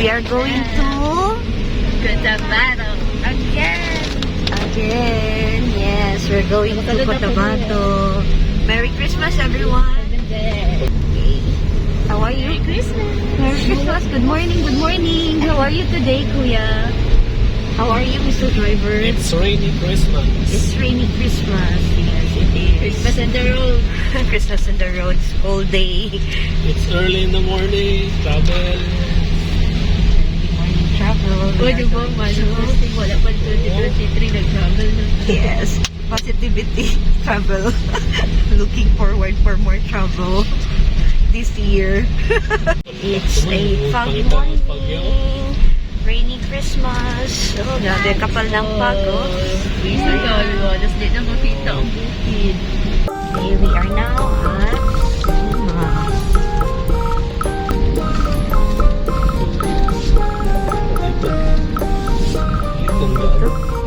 We are going to Cotabato again. Yes, we're going to Cotabato. Merry Christmas, everyone. Okay. How are you? Merry Christmas. Merry Christmas. Good morning. Good morning. How are you today, Kuya? How are you, Mr. Driver? It's rainy Christmas. It's rainy Christmas. Yes, it is. Christmas in the road. Christmas in the roads all day. It's early in the morning. Travel. Morning travel. O, di ba, manifesting. Wala pa 2023, nag-travel na. Yes. Positivity. Travel. Looking forward for more travel this year. It's a foggy morning. Rainy Christmas. Oh, grabe. Kapal ng pago. Isa yun. Tapos di na makita ang bukid. Okay, we are now at Lima.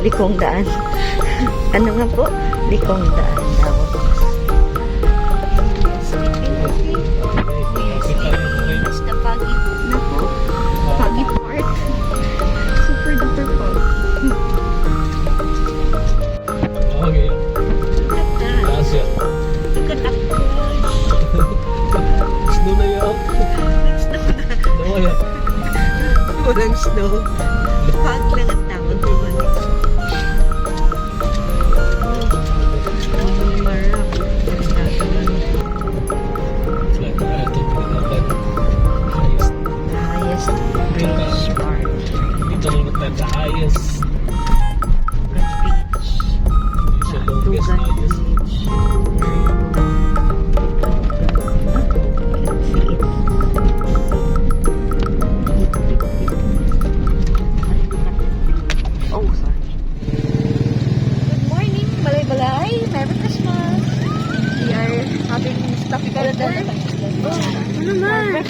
Likong daan. Ano nga po? Likong daan daw. It's the foggy na po. Foggy part. Super duper foggy. Okay. Galacio. Look at that. Snow na yun. Snow na. Walang snow. Fog lang ang tawag ko. Dito lang natin sa highest. Sa longest highest. Oh, sorry. Good morning, Balay-Balay. Merry Christmas. We are having stuffy calendar. Ano naman?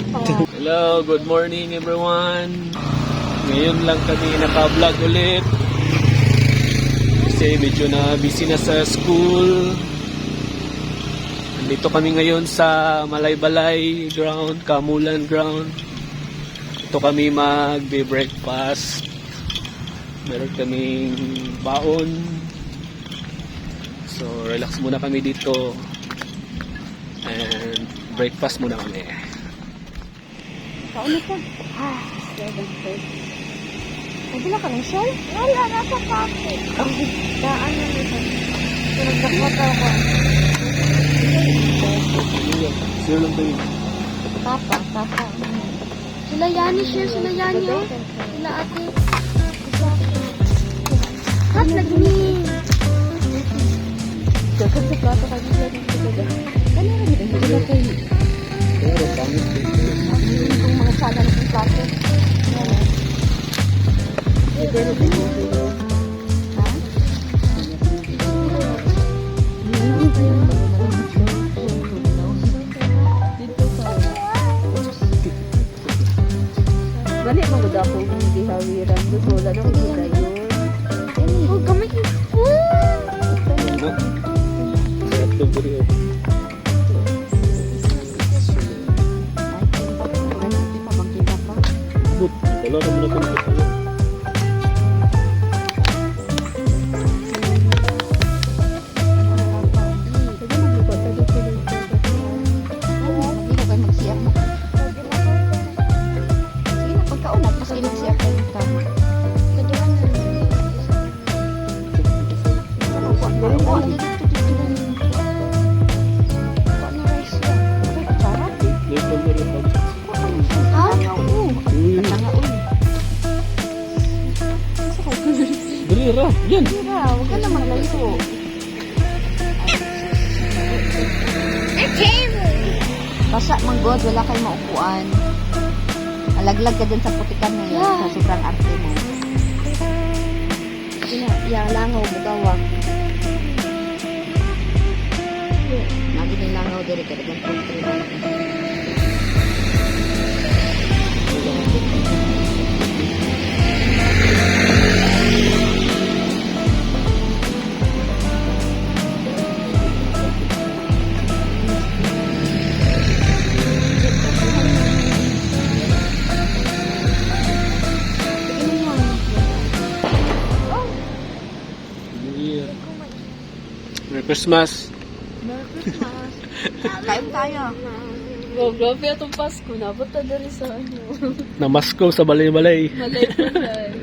Hello, good morning everyone. Ngayon lang kami naka-vlog ulit. Kasi medyo na busy na sa school. Nandito kami ngayon sa Malay-Balay ground, Kamulan ground. Ito kami magbe-breakfast. Meron kaming baon. So, relax muna kami dito. And breakfast muna kami. Kauna po. 7:30. Nagila ka ng shell? Wala, nasa pocket. Oh, daan na nito. So, nagdakot ako. Sino lang tayo? Papa. Sila Yani siya, sila Yani. Sila ate. Kat, nagni. Dagan sa plato ka dito dito. Kanya rin dito dito kayo. Pero pangit dito. Yung mga sala ng plato. Pero dito. Ha? Dito sa. Bali mo gud ako hindi hawiran ko wala na ko dayon. Oh, kamay. Ano? Sarap to buri. But, wala ka muna kung ito. Dira, yan. Dira, huwag ka na maglalito. Basta manggod, wala kayong maupuan. Alaglag ka dun sa putikan na yan, sa sobrang arte mo. Yang langaw, bugawak. Magiging langaw diri ka dagang pultri. Christmas. Merry Christmas. Kain tayo. Oh, grabe itong Pasko. Nabot na rin sa ano. Namasko sa balay-balay. Malay pa dahil.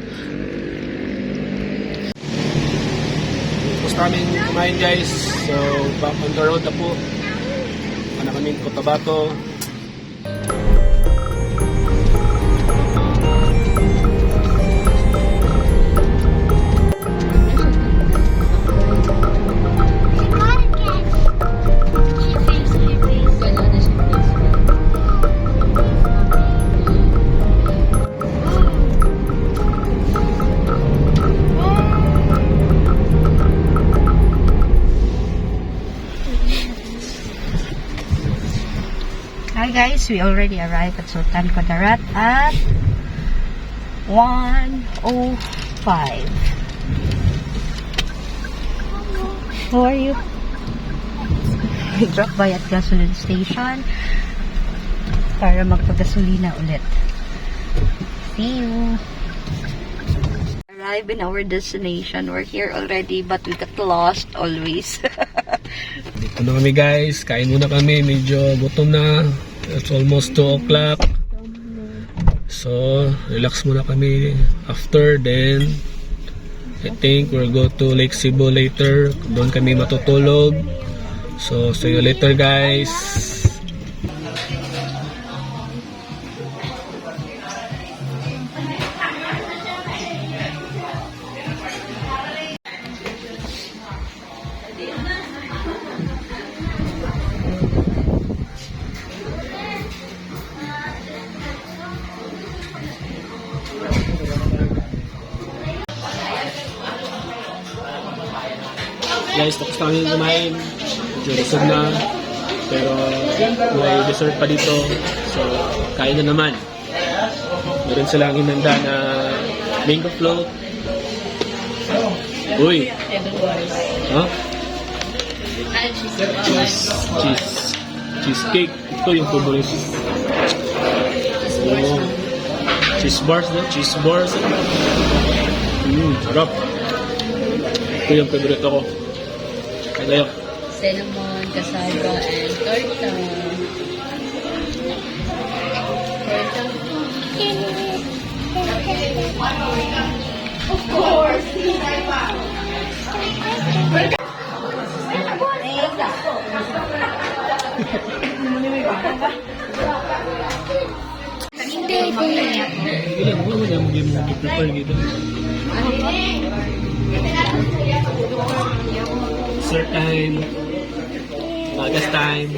Tapos namin kumain guys. So, back on the road na po. Ano kaming Cotabato. Hi guys, we already arrived at Sultan Kudarat at 1:05. How are you? We dropped by at gasoline station para magpagasolina ulit. See you! Arrive in our destination. We're here already but we got lost always. Dito na kami guys. Kain muna kami. Medyo gutom na. It's almost 2 o'clock. So, relax muna kami after. Then, I think we'll go to Lake Cebu later. Doon kami matutulog. So, see you later guys. Guys, tapos na kami kumain. Medyo busog na. Pero may dessert pa dito. So, kain na naman. Meron silang hinanda na mango float. Uy! Huh? Cheesecake. Ito yung favorite. Oh. Cheese bars na. Cheese bars. Sarap. Ito yung favorite ko. Kaya Cinnamon, cassava, and torta. Of course! ilan mo naman yung mag-prepare dito. Dessert time. Bagas time.